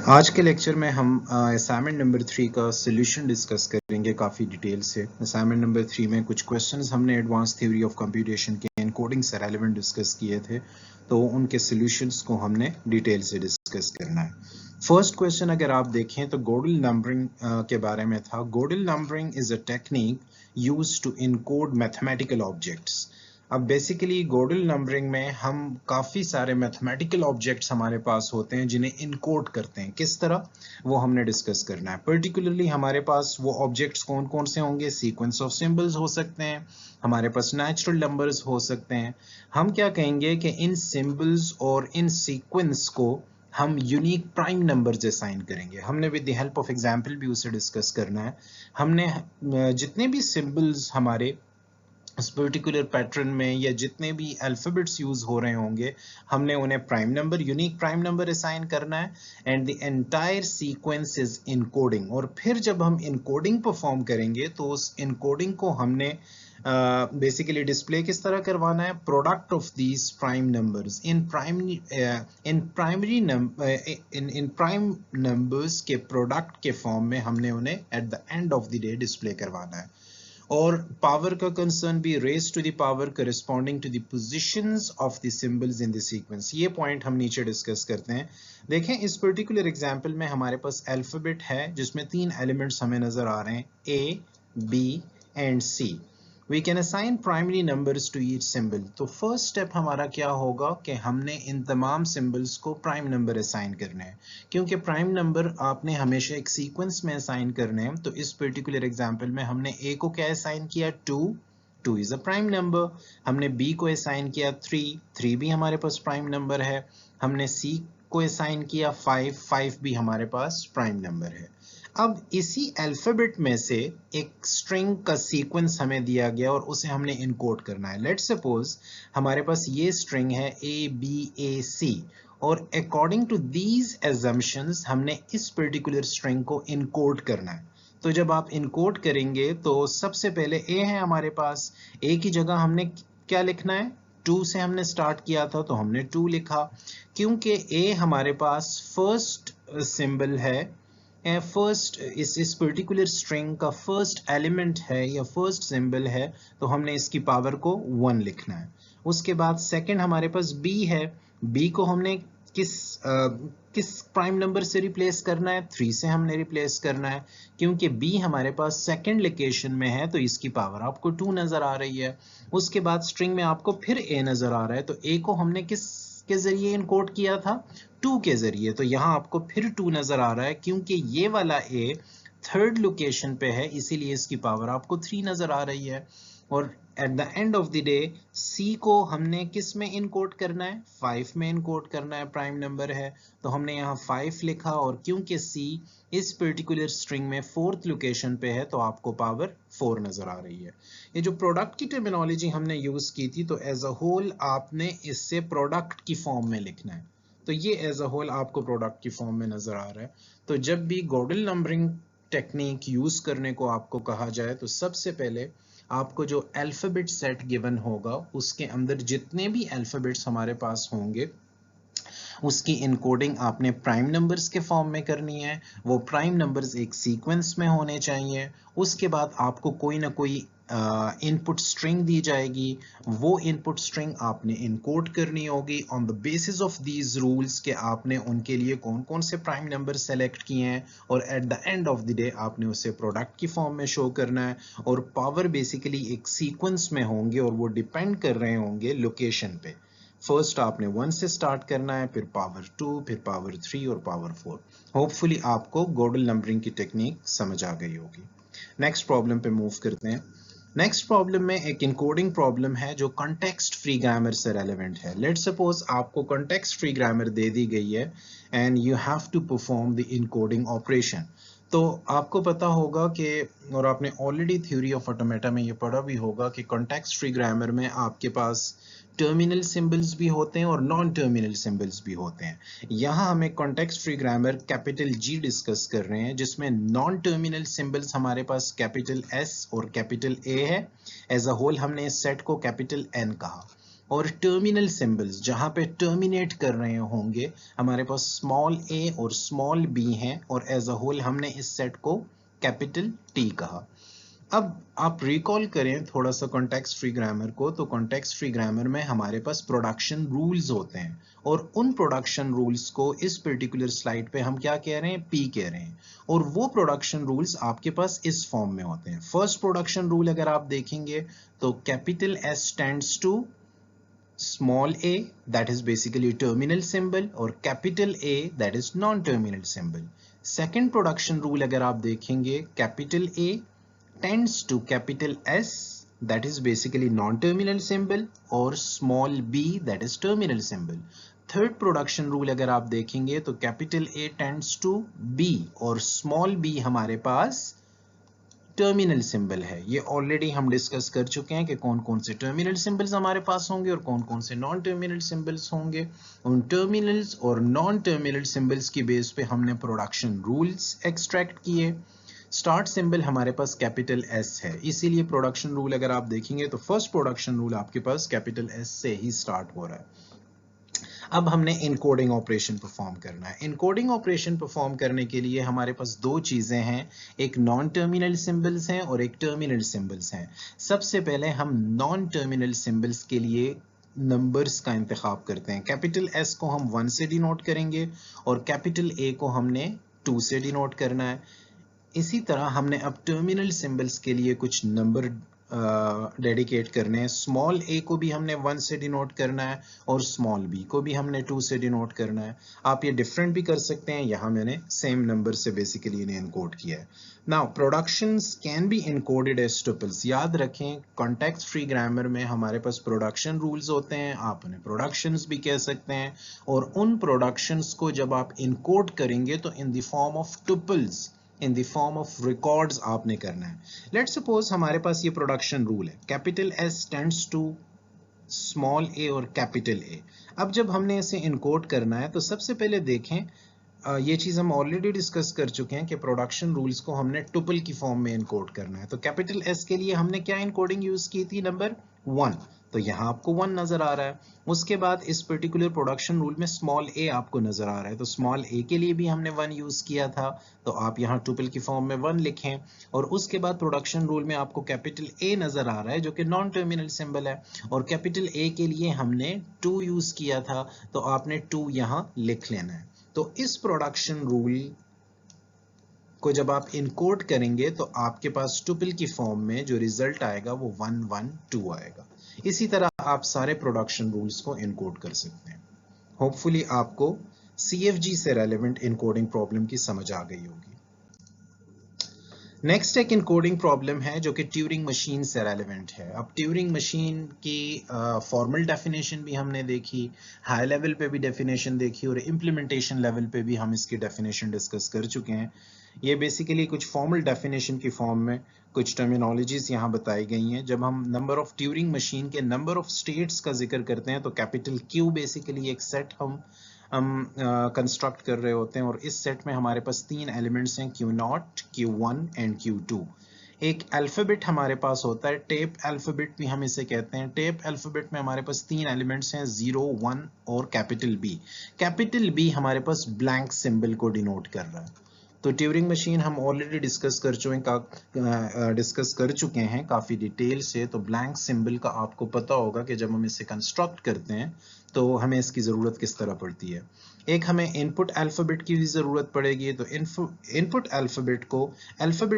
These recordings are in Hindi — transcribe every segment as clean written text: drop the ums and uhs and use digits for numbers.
आज के लेक्चर में हम असाइनमेंट नंबर 3 का सोल्यूशन डिस्कस करेंगे काफ़ी डिटेल से। असाइनमेंट नंबर 3 में कुछ क्वेश्चंस हमने एडवांस थ्योरी ऑफ कंप्यूटेशन के एनकोडिंग से रेलेवेंट डिस्कस किए थे, तो उनके सोल्यूशंस को हमने डिटेल से डिस्कस करना है। फर्स्ट क्वेश्चन अगर आप देखें तो गोडल नंबरिंग के बारे में था। Godel numbering is a technique used to encode mathematical objects. अब बेसिकली गोडल नंबरिंग में हम काफ़ी सारे मैथमेटिकल ऑब्जेक्ट्स हमारे पास होते हैं जिन्हें इनकोड करते हैं। किस तरह, वो हमने डिस्कस करना है। पर्टिकुलरली हमारे पास वो ऑब्जेक्ट्स कौन कौन से होंगे। सीक्वेंस ऑफ सिंबल्स हो सकते हैं, हमारे पास नेचुरल नंबर्स हो सकते हैं। हम क्या कहेंगे कि इन सिंबल्स और इन सीक्वेंस को हम यूनिक प्राइम नंबर्स असाइन करेंगे। हमने with the help of example भी उसे डिस्कस करना है। हमने जितने भी सिंबल्स हमारे इस पर्टिकुलर पैटर्न में या जितने भी अल्फाबेट्स यूज हो रहे होंगे, हमने उन्हें prime number, unique prime number assign करना है। And the entire sequence is encoding. और फिर जब हम इनकोडिंग परफॉर्म करेंगे तो उस इनकोडिंग को हमने बेसिकली डिस्प्ले किस तरह करवाना है। Product of these prime numbers in prime numbers के प्रोडक्ट के फॉर्म में हमने उन्हें at the end of the day display करवाना है। और पावर का कंसर्न भी raise to the power corresponding to the positions of the symbols in the sequence. ये पॉइंट हम नीचे डिस्कस करते हैं। देखें, इस पर्टिकुलर एग्जांपल में हमारे पास अल्फाबेट है जिसमें 3 एलिमेंट्स हमें नजर आ रहे हैं, A, B and C. We can assign primary numbers to each symbol. तो फर्स्ट स्टेप हमारा क्या होगा कि हमने इन तमाम सिंबल्स को प्राइम नंबर असाइन करने हैं। क्योंकि प्राइम नंबर आपने हमेशा एक सीक्वेंस में असाइन करने हैं, तो इस पर्टिकुलर एग्जांपल में हमने ए को क्या असाइन किया, 2 इज अ प्राइम नंबर। हमने बी को असाइन किया 3 भी हमारे पास प्राइम नंबर है। हमने सी को असाइन किया 5 भी हमारे पास प्राइम नंबर है। अब इसी अल्फाबेट में से एक स्ट्रिंग का सीक्वेंस हमें दिया गया और उसे हमने इनकोड करना है। लेट्स सपोज हमारे पास ये स्ट्रिंग है ABAC, और अकॉर्डिंग टू दीज assumptions हमने इस पर्टिकुलर स्ट्रिंग को इनकोड करना है। तो जब आप इनकोड करेंगे तो सबसे पहले ए है हमारे पास, ए की जगह हमने क्या लिखना है, 2 से हमने स्टार्ट किया था तो हमने 2 लिखा। क्योंकि ए हमारे पास फर्स्ट सिंबल है, फर्स्ट इस पर्टिकुलर स्ट्रिंग का फर्स्ट एलिमेंट है या फर्स्ट सिंबल है, तो हमने इसकी पावर को 1 लिखना है। उसके बाद सेकंड हमारे पास बी है, बी को हमने किस प्राइम नंबर से रिप्लेस करना है, 3 से हमने रिप्लेस करना है। क्योंकि बी हमारे पास सेकंड लोकेशन में है तो इसकी पावर आपको 2 नजर आ रही है। उसके बाद स्ट्रिंग में आपको फिर ए नजर आ रहा है, तो ए को हमने किस के जरिए इनकोड किया था, 2 के जरिए। तो यहाँ आपको फिर 2 नजर आ रहा है क्योंकि ये वाला ए थर्ड लोकेशन पे है, इसीलिए इसकी पावर आपको 3 नजर आ रही है। और at the end of the day C को हमने किस में इनकोड करना है, 5 में इनकोड करना है, प्राइम नंबर है तो हमने यहाँ 5 लिखा। और क्योंकि सी इस पर्टिकुलर स्ट्रिंग में फोर्थ लोकेशन पे है तो आपको पावर 4 नजर आ रही है। ये जो प्रोडक्ट की टर्मिनोलॉजी हमने यूज की थी, तो एज अ होल आपने इससे प्रोडक्ट की फॉर्म में लिखना है। तो ये एज अ होल आपको प्रोडक्ट की फॉर्म में नजर आ रहा है। तो जब भी गोडल नंबरिंग टेक्निक यूज करने को आपको कहा जाए तो सबसे पहले आपको जो अल्फाबेट सेट गिवन होगा उसके अंदर जितने भी अल्फाबेट्स हमारे पास होंगे उसकी इनकोडिंग आपने प्राइम नंबर्स के फॉर्म में करनी है। वो प्राइम नंबर्स एक सीक्वेंस में होने चाहिए। उसके बाद आपको कोई ना कोई इनपुट स्ट्रिंग दी जाएगी, वो इनपुट स्ट्रिंग आपने इनकोड करनी होगी on the basis of these rules के आपने उनके लिए कौन कौन से प्राइम नंबर सेलेक्ट किए हैं, और at the end of the day आपने उसे प्रोडक्ट की फॉर्म में शो करना है। और पावर बेसिकली एक सीक्वेंस में होंगे और वो डिपेंड कर रहे होंगे लोकेशन पे। फर्स्ट आपने 1 से स्टार्ट करना है, फिर पावर 2, फिर पावर 3 और पावर 4। होपफुली आपको गोडल नंबरिंग की टेक्निक समझ आ गई होगी। नेक्स्ट प्रॉब्लम पे मूव करते हैं। नेक्स्ट प्रॉब्लम में एक इनकोडिंग प्रॉब्लम है जो कॉन्टेक्स्ट फ्री ग्रामर से रेलेवेंट है। लेट्स सपोज आपको कॉन्टेक्स्ट फ्री ग्रामर दे दी गई है and you have to perform the encoding operation. तो आपको पता होगा कि, और आपने ऑलरेडी थ्योरी ऑफ ऑटोमेटा में ये पढ़ा भी होगा कि कॉन्टेक्स्ट फ्री ग्रामर में आपके पास टर्मिनल सिंबल्स भी होते हैं और नॉन टर्मिनल सिंबल्स भी होते हैं। यहाँ हम एक context free grammar capital G discuss कर रहे हैं जिसमें नॉन टर्मिनल सिंबल्स हमारे पास कैपिटल S और कैपिटल A है। एज अ होल हमने इस सेट को कैपिटल N कहा। और टर्मिनल सिंबल्स जहां पे टर्मिनेट कर रहे होंगे हमारे पास स्मॉल a और स्मॉल b हैं और एज अ होल हमने इस सेट को कैपिटल T कहा। अब आप रिकॉल करें थोड़ा सा कॉन्टेक्स्ट फ्री ग्रामर को, तो कॉन्टेक्स्ट फ्री ग्रामर में हमारे पास प्रोडक्शन रूल्स होते हैं और उन प्रोडक्शन रूल्स को इस पर्टिकुलर स्लाइड पे हम क्या कह रहे हैं, P कह रहे हैं। और वो प्रोडक्शन रूल्स आपके पास इस फॉर्म में होते हैं। फर्स्ट प्रोडक्शन रूल अगर आप देखेंगे तो capital S stands to small a, that is basically a terminal symbol, और capital A that is non-terminal symbol। second production rule अगर आप देखेंगे capital A tends to capital S that is basically non-terminal symbol और small b that is terminal symbol। third production rule अगर आप देखेंगे तो capital A tends to B और small b हमारे पास टर्मिनल सिंबल है। ये ऑलरेडी हम डिस्कस कर चुके हैं कि कौन कौन से टर्मिनल सिंबल्स हमारे पास होंगे और कौन कौन से नॉन टर्मिनल सिंबल्स होंगे। उन टर्मिनल्स और नॉन टर्मिनल सिंबल्स की बेस पे हमने प्रोडक्शन रूल्स एक्सट्रैक्ट किए। स्टार्ट सिंबल हमारे पास कैपिटल S है, इसीलिए प्रोडक्शन रूल अगर आप देखेंगे तो फर्स्ट प्रोडक्शन रूल आपके पास कैपिटल S से ही स्टार्ट हो रहा है। अब हमने इनकोडिंग ऑपरेशन परफॉर्म करना है। इनकोडिंग ऑपरेशन परफॉर्म करने के लिए हमारे पास दो चीजें हैं, एक नॉन टर्मिनल सिंबल्स हैं और एक टर्मिनल सिंबल्स हैं। सबसे पहले हम नॉन टर्मिनल सिंबल्स के लिए नंबर्स का इंतखाब करते हैं। कैपिटल S को हम 1 से डिनोट करेंगे और कैपिटल A को हमने 2 से डिनोट करना है। इसी तरह हमने अब टर्मिनल सिंबल्स के लिए कुछ नंबर डेडिकेट करने हैं। स्मॉल a को भी हमने 1 से डिनोट करना है और स्मॉल b को भी हमने 2 से डिनोट करना है। आप ये डिफरेंट भी कर सकते हैं, यहाँ मैंने सेम नंबर से बेसिकली इन्हें इनकोड किया है। Now productions can be encoded as tuples. याद रखें कॉन्टेक्स्ट फ्री ग्रामर में हमारे पास प्रोडक्शन रूल्स होते हैं, आप उन्हें प्रोडक्शंस भी कह सकते हैं, और उन प्रोडक्शंस को जब आप इनकोड करेंगे तो in the form of tuples, in the form of records आपने करना है। लेट्स सपोज हमारे पास ये प्रोडक्शन रूल है, capital S tends to small a और कैपिटल A। अब जब हमने इसे इनकोड करना है तो सबसे पहले देखें, ये चीज हम ऑलरेडी डिस्कस कर चुके हैं कि प्रोडक्शन रूल्स को हमने टुपल की फॉर्म में इनकोड करना है। तो कैपिटल S के लिए हमने क्या इनकोडिंग यूज की थी, नंबर 1, तो यहाँ आपको 1 नजर आ रहा है। उसके बाद इस पर्टिकुलर प्रोडक्शन रूल में स्मॉल a आपको नजर आ रहा है, तो स्मॉल a के लिए भी हमने 1 यूज किया था, तो आप यहाँ टुपल की फॉर्म में 1 लिखें। और उसके बाद प्रोडक्शन रूल में आपको कैपिटल A नजर आ रहा है जो कि नॉन टर्मिनल सिंबल है, और कैपिटल A के लिए हमने 2 यूज किया था, तो आपने 2 यहाँ लिख लेना है। तो इस प्रोडक्शन रूल को जब आप इनकोड करेंगे तो आपके पास टुपल की फॉर्म में जो रिजल्ट आएगा वो 1 1 2 आएगा। इसी तरह आप सारे प्रोडक्शन रूल्स को इनकोड कर सकते हैं। होपफुली आपको CFG से रेलेवेंट इनकोडिंग प्रॉब्लम की समझ आ गई होगी। नेक्स्ट एक इनकोडिंग प्रॉब्लम है जो कि ट्यूरिंग मशीन से रेलेवेंट है। अब ट्यूरिंग मशीन की फॉर्मल डेफिनेशन भी हमने देखी, हाई लेवल पे भी डेफिनेशन देखी, और इम्प्लीमेंटेशन लेवल पे भी हम इसकी डेफिनेशन डिस्कस कर चुके हैं। ये बेसिकली कुछ फॉर्मल डेफिनेशन की फॉर्म में कुछ टर्मिनोलॉजीज यहाँ बताई गई हैं। जब हम नंबर ऑफ ट्यूरिंग मशीन के नंबर ऑफ स्टेट्स का जिक्र करते हैं तो कैपिटल Q बेसिकली एक सेट हम कंस्ट्रक्ट कर रहे होते हैं, और इस सेट में हमारे पास 3 एलिमेंट्स हैं, Q0, Q1 एंड Q2। एक अल्फाबेट हमारे पास होता है, टेप अल्फाबेट भी हम इसे कहते हैं। टेप अल्फाबेट में हमारे पास 3 एलिमेंट्स हैं, 0, 1 और कैपिटल B। कैपिटल B हमारे पास ब्लैंक सिंबल को डिनोट कर रहा है। तो ट्यूरिंग मशीन हम ऑलरेडी डिस्कस कर चुके हैं काफ़ी डिटेल से। तो ब्लैंक सिंबल का आपको पता होगा कि जब हम इसे कंस्ट्रक्ट करते हैं तो हमें इसकी ज़रूरत किस तरह पड़ती है। एक हमें इनपुट अल्फ़ाबेट की भी ज़रूरत पड़ेगी, तो इनपुट अल्फ़ाबेट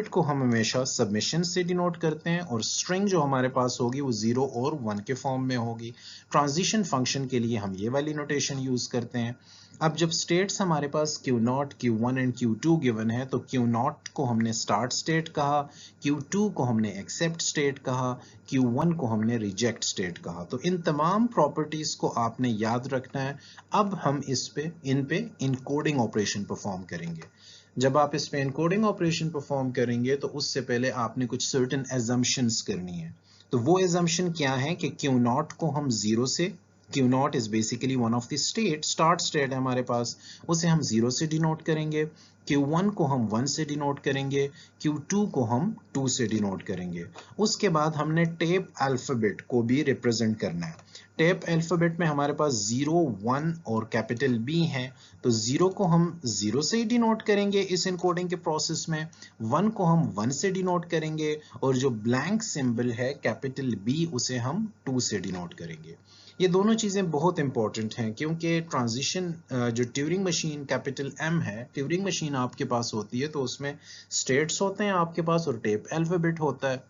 को हम हमेशा सबमिशन से डिनोट करते हैं, और स्ट्रिंग जो हमारे पास होगी वो 0 और 1 के फॉर्म में होगी। ट्रांजिशन फंक्शन के लिए हम ये वाली नोटेशन यूज़ करते हैं। अब जब स्टेट्स हमारे पास Q0, Q1 and Q2 given है, तो Q0 को हमने स्टार्ट स्टेट कहा, Q2 को हमने एक्सेप्ट स्टेट कहा, Q1 को हमने रिजेक्ट स्टेट कहा। तो इन तमाम प्रॉपर्टीज को आपने याद रखना है। अब हम इन पे इनकोडिंग ऑपरेशन परफॉर्म करेंगे। जब आप इस पे इनकोडिंग ऑपरेशन परफॉर्म करेंगे तो उससे पहले आपने कुछ सर्टेन एजम्पशंस करनी है। तो वो एजम्पशन क्या है कि Q0 को हम 0 से, Q0 is basically one of the state, start state है हमारे पास, उसे हम 0 से डिनोट करेंगे। Q1 को हम 1 से डिनोट करेंगे, Q2 को हम 2 से डिनोट करेंगे। उसके बाद हमने टेप अल्फाबेट को भी रिप्रेजेंट करना है। टेप अल्फाबेट में हमारे पास 0, 1 और कैपिटल B है, तो 0 को हम 0 से ही डिनोट करेंगे इस इनकोडिंग के प्रोसेस में, 1 को हम 1 से डिनोट करेंगे और जो ब्लैंक सिंबल है कैपिटल B उसे हम 2 से डिनोट करेंगे। ये दोनों चीज़ें बहुत इंपॉर्टेंट हैं क्योंकि ट्रांजिशन जो ट्यूरिंग मशीन कैपिटल M है, ट्यूरिंग मशीन आपके पास होती है तो उसमें स्टेट्स होते हैं आपके पास और टेप अल्फाबेट होता है।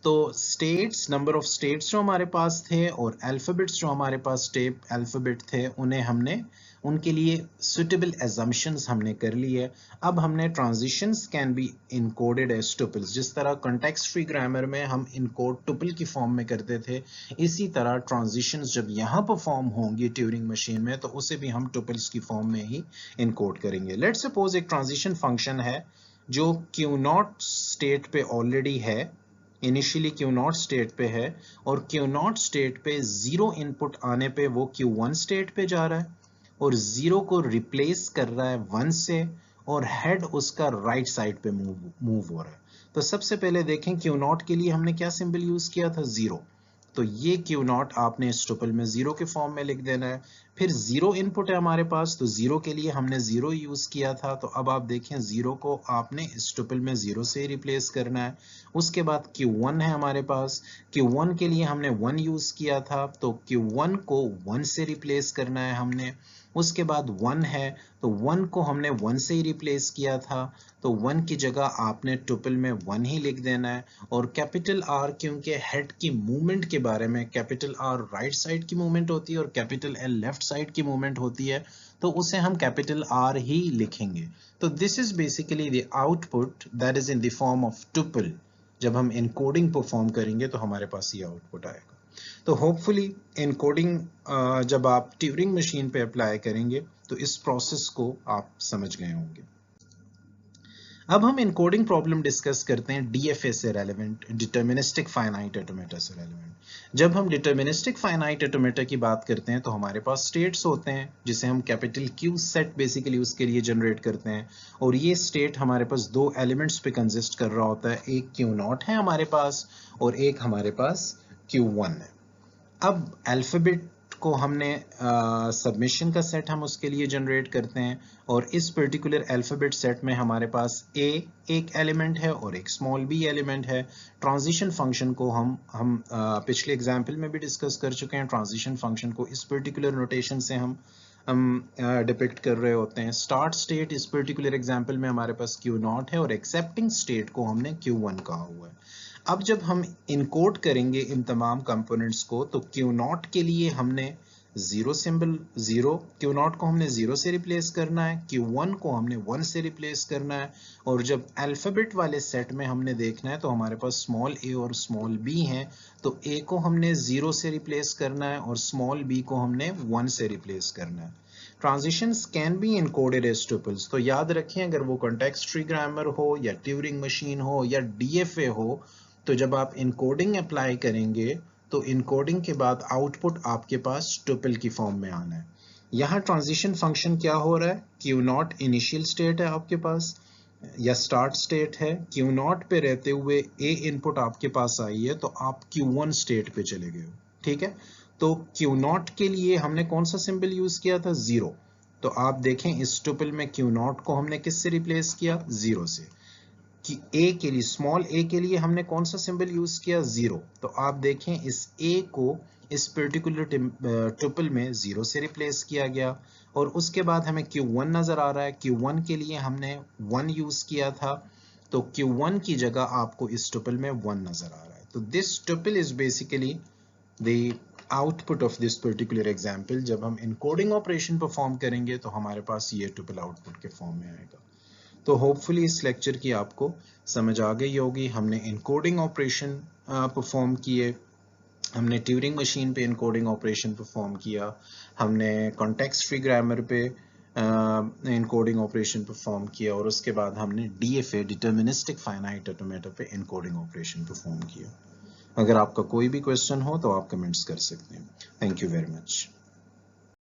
तो स्टेट्स, नंबर ऑफ स्टेट्स जो हमारे पास थे और अल्फाबेट्स जो हमारे पास टेप अल्फाबेट थे, उन्हें हमने उनके लिए सुटेबल assumptions हमने कर लिए। अब हमने transitions can be encoded as tuples, जिस तरह कॉन्टेक्स्ट फ्री ग्रामर में हम इनकोड टुपल की फॉर्म में करते थे, इसी तरह ट्रांजिशंस जब यहाँ परफॉर्म होंगी ट्यूरिंग मशीन में तो उसे भी हम टुपल्स की फॉर्म में ही इनकोड करेंगे। लेट्स सपोज एक ट्रांजिशन फंक्शन है जो Q0 स्टेट पे ऑलरेडी है, इनिशियली Q0 स्टेट पे है और Q0 स्टेट पे 0 इनपुट आने पे वो Q1 स्टेट पे जा रहा है और 0 को रिप्लेस कर रहा है 1 से और हेड उसका राइट साइड पे मूव हो रहा है। तो सबसे पहले देखें Q0 के लिए हमने क्या सिंबल यूज किया था, 0, तो ये Q0 आपने इस टुपल में 0 के फॉर्म में लिख देना है। फिर 0 इनपुट है हमारे पास तो 0 के लिए हमने 0 यूज किया था, तो अब आप देखें 0 को आपने इस टुपल में 0 से रिप्लेस करना है। उसके बाद Q1 है हमारे पास, Q1 के लिए हमने 1 यूज किया था तो Q1 को 1 से रिप्लेस करना है हमने। उसके बाद 1 है तो 1 को हमने 1 से ही रिप्लेस किया था, तो 1 की जगह आपने टुपल में 1 ही लिख देना है। और कैपिटल R क्योंकि हेड की मूवमेंट के बारे में, कैपिटल R राइट साइड की मूवमेंट होती है और कैपिटल L लेफ्ट साइड की मूवमेंट होती है, तो उसे हम कैपिटल R ही लिखेंगे। तो this is basically the output that is in the form of tuple. जब हम इनकोडिंग परफॉर्म करेंगे तो हमारे पास ये आउटपुट आएगा। तो होपफुली इनकोडिंग जब आप ट्यूरिंग मशीन पे अप्लाई करेंगे तो इस प्रोसेस को आप समझ गए होंगे। अब हम इनकोडिंग प्रॉब्लम डिस्कस करते हैं डीएफए से रेलेवेंट, डिटर्मिनिस्टिक फाइनाइट ऑटोमेटा से रेलेवेंट। जब हम डिटर्मिनिस्टिक फाइनाइट ऑटोमेटा की बात करते हैं तो हमारे पास स्टेट्स होते हैं जिसे हम कैपिटल क्यू सेट बेसिकली उसके लिए जनरेट करते हैं और ये स्टेट हमारे पास दो एलिमेंट्स पे कंसिस्ट कर रहा होता है, एक Q0 है हमारे पास और एक हमारे पास Q1 है। अब अल्फाबेट को हमने सबमिशन का सेट हम उसके लिए जनरेट करते हैं और इस पर्टिकुलर अल्फाबेट सेट में हमारे पास A एक एलिमेंट है और एक स्मॉल b एलिमेंट है। ट्रांजिशन फंक्शन को हम पिछले एग्जांपल में भी डिस्कस कर चुके हैं। ट्रांजिशन फंक्शन को इस पर्टिकुलर नोटेशन से हम डिपिक्ट कर रहे होते हैं। स्टार्ट स्टेट इस पर्टिकुलर एग्जांपल में हमारे पास Q0 है और एक्सेप्टिंग स्टेट को हमने Q1 कहा हुआ है। अब जब हम इनकोड करेंगे इन तमाम कंपोनेंट्स को तो Q0 के लिए हमने 0 सिंबल 0, Q0 को हमने 0 से रिप्लेस करना है, Q1 को हमने 1 से रिप्लेस करना है और जब अल्फाबेट वाले सेट में हमने देखना है तो हमारे पास स्मॉल a और स्मॉल b हैं, तो a को हमने 0 से रिप्लेस करना है और स्मॉल b को हमने 1 से रिप्लेस करना है। Transitions can be encoded as tuples, तो याद रखें अगर वो कॉन्टेक्स्ट फ्री ग्रामर हो या ट्यूरिंग मशीन हो या डीएफए हो, तो जब आप इनकोडिंग अप्लाई करेंगे तो इनकोडिंग के बाद आउटपुट आपके पास टुपल की फॉर्म में आना है। यहाँ ट्रांजिशन फंक्शन क्या हो रहा है, Q0 इनिशियल स्टेट है आपके पास या स्टार्ट स्टेट है, Q0 पे रहते हुए A इनपुट आपके पास आई है तो आप Q1 स्टेट पे चले गए हो, ठीक है। तो Q0 के लिए हमने कौन सा सिंबल यूज किया था, 0, तो आप देखें इस टुपल में Q0 को हमने किससे रिप्लेस किया, 0 से। कि a के लिए, स्मॉल a के लिए हमने कौन सा सिंबल यूज किया, 0, तो आप देखें इस a को इस पर्टिकुलर टुपल में 0 से रिप्लेस किया गया और उसके बाद हमें Q1 नजर आ रहा है। Q1 के लिए हमने 1 यूज किया था तो Q1 की जगह आपको इस टुपल में 1 नजर आ रहा है। तो this tuple is basically the output of this particular example. जब हम इनकोडिंग ऑपरेशन परफॉर्म करेंगे तो हमारे पास ये टुपल आउटपुट के फॉर्म में आएगा। तो होपफुली इस लेक्चर की आपको समझ आ गई होगी। हमने इनकोडिंग ऑपरेशन परफॉर्म किए, हमने ट्यूरिंग मशीन पे इनकोडिंग ऑपरेशन परफॉर्म किया, हमने कॉन्टेक्स्ट फ्री ग्रामर पे इनकोडिंग ऑपरेशन परफॉर्म किया और उसके बाद हमने डीएफए डिटर्मिनिस्टिक फाइनाइट ऑटोमेटा पे इनकोडिंग ऑपरेशन परफॉर्म किया। अगर आपका कोई भी क्वेश्चन हो तो आप कमेंट्स कर सकते हैं। Thank you very much.